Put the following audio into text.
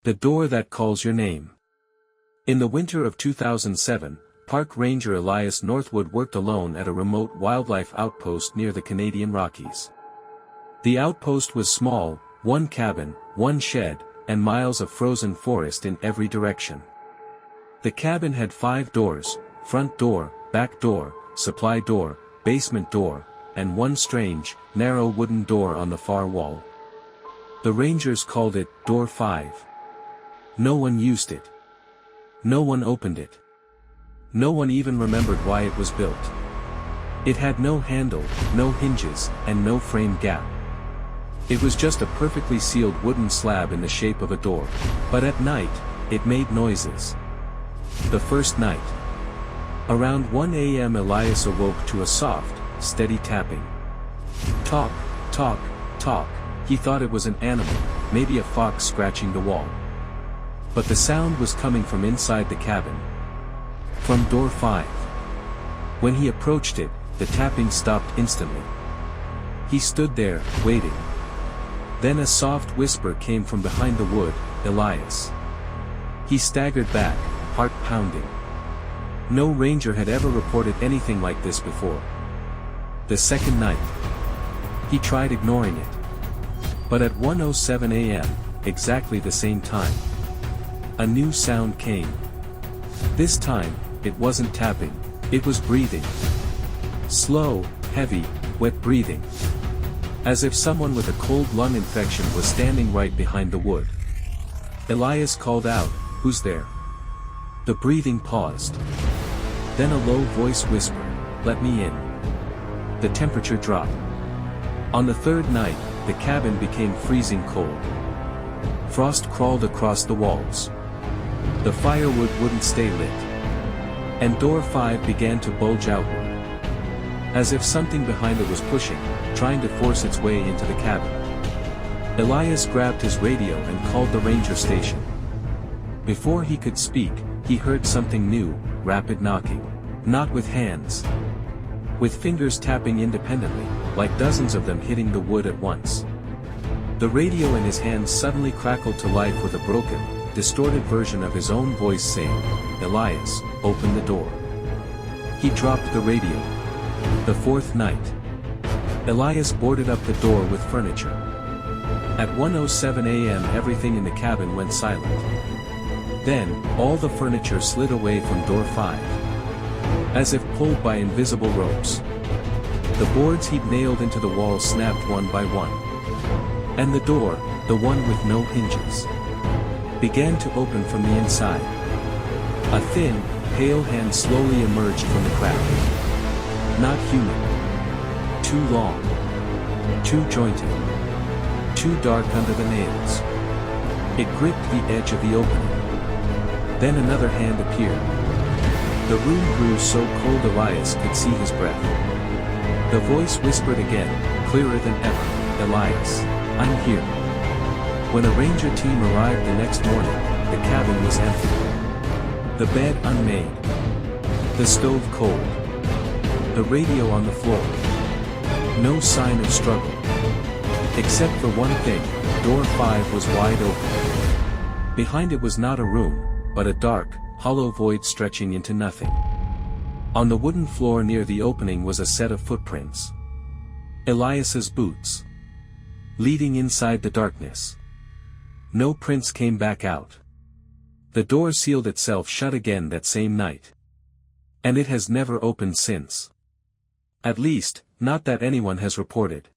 The door that calls your name. In the winter of 2007, Park Ranger Elias Northwood worked alone at a remote wildlife outpost near the Canadian Rockies. The outpost was small, one cabin, one shed, and miles of frozen forest in every direction. The cabin had 5 doors: front door, back door, supply door, basement door, and one strange, narrow wooden door on the far wall. The Rangers called it Door 5. No one used it. No one opened it. No one even remembered why it was built. It had no handle, no hinges, and no frame gap. It was just a perfectly sealed wooden slab in the shape of a door. But at night, it made noises. The first night. Around 1 a.m. Elias awoke to a soft, steady tapping. Talk, talk, talk. He thought it was an animal, maybe a fox scratching the wall. But the sound was coming from inside the cabin. From door 5. When he approached it, the tapping stopped instantly. He stood there, waiting. Then a soft whisper came from behind the wood, "Elias." He staggered back, heart pounding. No ranger had ever reported anything like this before. The second night. He tried ignoring it. But at 1:07 a.m., exactly the same time, a new sound came. This time, it wasn't tapping, it was breathing. Slow, heavy, wet breathing. As if someone with a cold lung infection was standing right behind the wood. Elias called out, "Who's there?" The breathing paused. Then a low voice whispered, "Let me in." The temperature dropped. On the third night, the cabin became freezing cold. Frost crawled across the walls. The firewood wouldn't stay lit. And door 5 began to bulge outward. As if something behind it was pushing, trying to force its way into the cabin. Elias grabbed his radio and called the ranger station. Before he could speak, he heard something new, rapid knocking. Not with hands. With fingers tapping independently, like dozens of them hitting the wood at once. The radio in his hands suddenly crackled to life with a broken, distorted version of his own voice saying, "Elias, open the door." He dropped the radio. The fourth night. Elias boarded up the door with furniture. At 1:07 a.m. everything in the cabin went silent. Then, all the furniture slid away from door 5. As if pulled by invisible ropes. The boards he'd nailed into the wall snapped one by one. And the door, the one with no hinges, began to open from the inside. A thin, pale hand slowly emerged from the crack. Not human. Too long. Too jointed. Too dark under the nails. It gripped the edge of the opening. Then another hand appeared. The room grew so cold Elias could see his breath. The voice whispered again, clearer than ever, "Elias, I'm here." When a ranger team arrived the next morning, the cabin was empty. The bed unmade. The stove cold. The radio on the floor. No sign of struggle. Except for one thing, door 5 was wide open. Behind it was not a room, but a dark, hollow void stretching into nothing. On the wooden floor near the opening was a set of footprints. Elias's boots. Leading inside the darkness. No prints came back out. The door sealed itself shut again that same night. And it has never opened since. At least, not that anyone has reported.